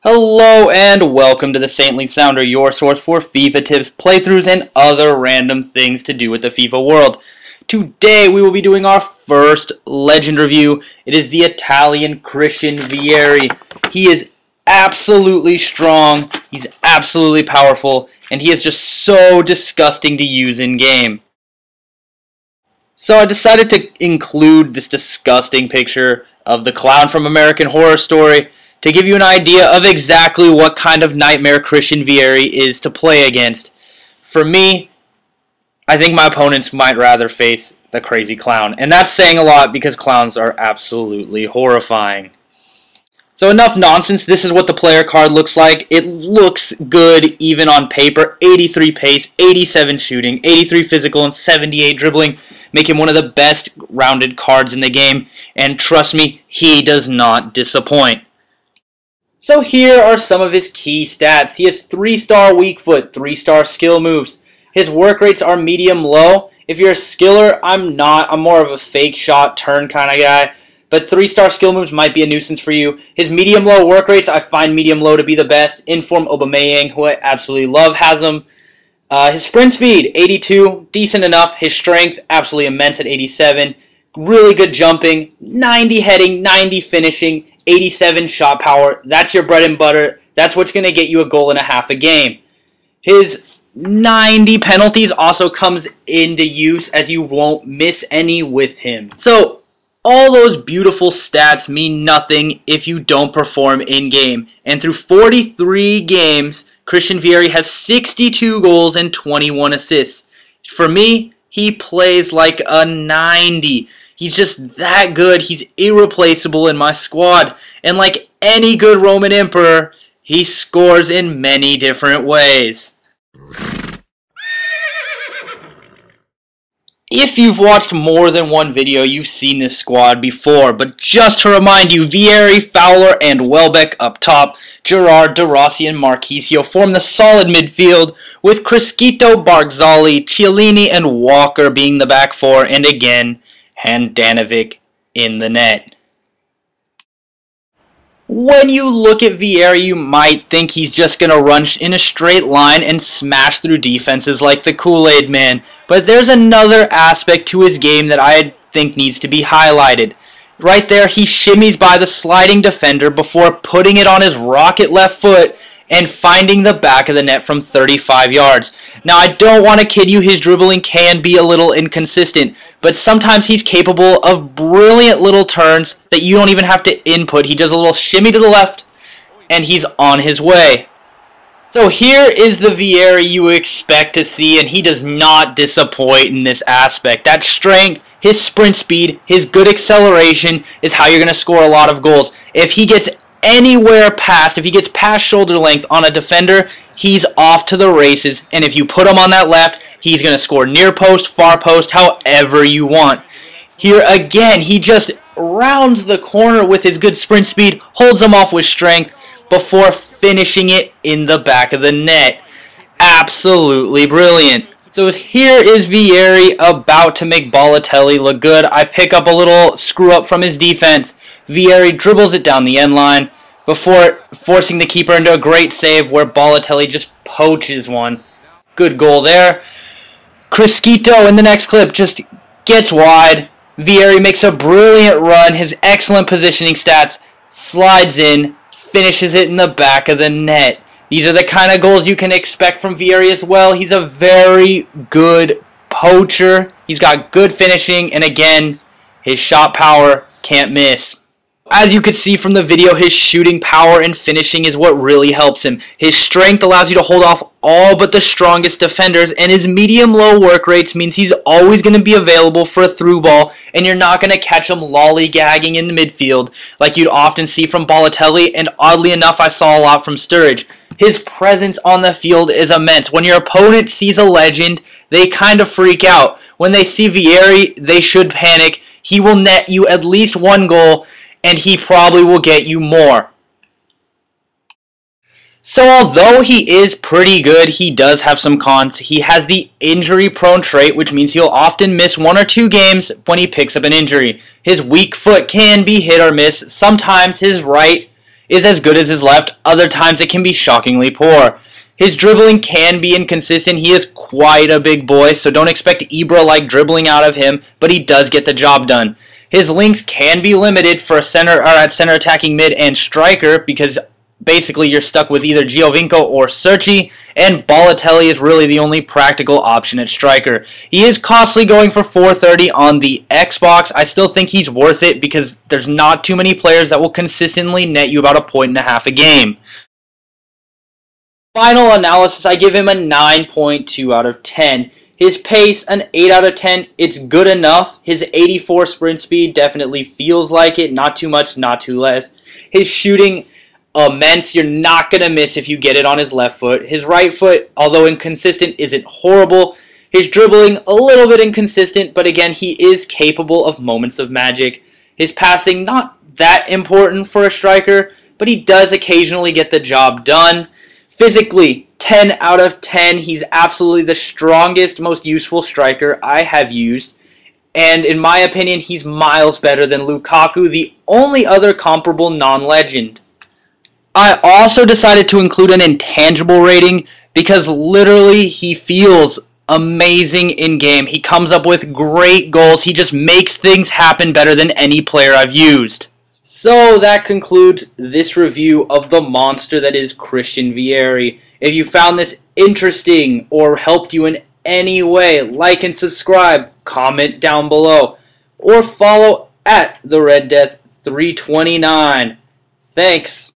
Hello and welcome to the Saintly Sounder, your source for FIFA tips, playthroughs, and other random things to do with the FIFA world. Today we will be doing our first legend review. It is the Italian Christian Vieri. He is absolutely strong, he's absolutely powerful, and he is just so disgusting to use in game. So I decided to include this disgusting picture of the clown from American Horror Story to give you an idea of exactly what kind of nightmare Christian Vieri is to play against. For me, I think my opponents might rather face the crazy clown. And that's saying a lot because clowns are absolutely horrifying. So enough nonsense, this is what the player card looks like. It looks good even on paper. 83 pace, 87 shooting, 83 physical, and 78 dribbling. Make him one of the best rounded cards in the game. And trust me, he does not disappoint. So here are some of his key stats. He has 3-star weak foot, 3-star skill moves. His work rates are medium-low. If you're a skiller, I'm not. I'm more of a fake shot turn kind of guy. But 3-star skill moves might be a nuisance for you. His medium-low work rates, I find medium-low to be the best. Inform Aubameyang, who I absolutely love, has them. His sprint speed, 82, decent enough. His strength, absolutely immense at 87. Really good jumping, 90 heading, 90 finishing, 87 shot power. That's your bread and butter. That's what's going to get you a goal and a half a game. His 90 penalties also comes into use as you won't miss any with him. So all those beautiful stats mean nothing if you don't perform in-game. And through 43 games, Christian Vieri has 62 goals and 21 assists. For me, he plays like a 90. He's just that good. He's irreplaceable in my squad. And like any good Roman emperor, he scores in many different ways. If you've watched more than one video, you've seen this squad before. But just to remind you, Vieri, Fowler, and Welbeck up top, Gerrard, De Rossi, and Marchisio form the solid midfield, with Criscito, Barzagli, Chiellini, and Walker being the back four, and again, Handanovic in the net. When you look at Vieri, you might think he's just going to run in a straight line and smash through defenses like the Kool-Aid Man. But there's another aspect to his game that I think needs to be highlighted. Right there, he shimmies by the sliding defender before putting it on his rocket left foot and finding the back of the net from 35 yards. Now, I don't want to kid you, his dribbling can be a little inconsistent, but sometimes he's capable of brilliant little turns that you don't even have to input. He does a little shimmy to the left, and he's on his way. So here is the Vieri you expect to see, and he does not disappoint in this aspect. That strength, his sprint speed, his good acceleration is how you're going to score a lot of goals. If he gets anywhere past, if he gets past shoulder length on a defender, he's off to the races. And if you put him on that left, he's going to score near post, far post, however you want. Here again, he just rounds the corner with his good sprint speed, holds him off with strength before finishing it in the back of the net. Absolutely brilliant. So here is Vieri about to make Balotelli look good. I pick up a little screw up from his defense. Vieri dribbles it down the end line before forcing the keeper into a great save where Balotelli just poaches one. Good goal there. Criscito in the next clip just gets wide. Vieri makes a brilliant run. His excellent positioning stats, slides in, finishes it in the back of the net. These are the kind of goals you can expect from Vieri as well. He's a very good poacher. He's got good finishing, and again, his shot power can't miss. As you could see from the video, his shooting power and finishing is what really helps him. His strength allows you to hold off all but the strongest defenders, and his medium-low work rates means he's always going to be available for a through ball, and you're not going to catch him lollygagging in the midfield like you'd often see from Balotelli, and oddly enough, I saw a lot from Sturridge. His presence on the field is immense. When your opponent sees a legend, they kind of freak out. When they see Vieri, they should panic. He will net you at least one goal, and he probably will get you more. So although he is pretty good, he does have some cons. He has the injury-prone trait, which means he'll often miss 1 or 2 games when he picks up an injury. His weak foot can be hit or miss. Sometimes his right is as good as his left. Other times it can be shockingly poor. His dribbling can be inconsistent. He is quite a big boy, so don't expect Ibra-like dribbling out of him, but he does get the job done. His links can be limited for a center attacking mid and striker because basically you're stuck with either Giovinco or Cerci, and Balotelli is really the only practical option at striker. He is costly going for 430 on the Xbox. I still think he's worth it because there's not too many players that will consistently net you about 1.5 points a game. Final analysis, I give him a 9.2 out of 10. His pace, an 8 out of 10. It's good enough. His 84 sprint speed definitely feels like it. Not too much, not too less. His shooting, immense. You're not going to miss if you get it on his left foot. His right foot, although inconsistent, isn't horrible. His dribbling, a little bit inconsistent, but again, he is capable of moments of magic. His passing, not that important for a striker, but he does occasionally get the job done. Physically, 10 out of 10. He's absolutely the strongest, most useful striker I have used. And in my opinion, he's miles better than Lukaku, the only other comparable non-legend. I also decided to include an intangible rating because literally he feels amazing in-game. He comes up with great goals. He just makes things happen better than any player I've used. So that concludes this review of the monster that is Christian Vieri. If you found this interesting or helped you in any way, like and subscribe, comment down below, or follow at the Red Death 329. Thanks.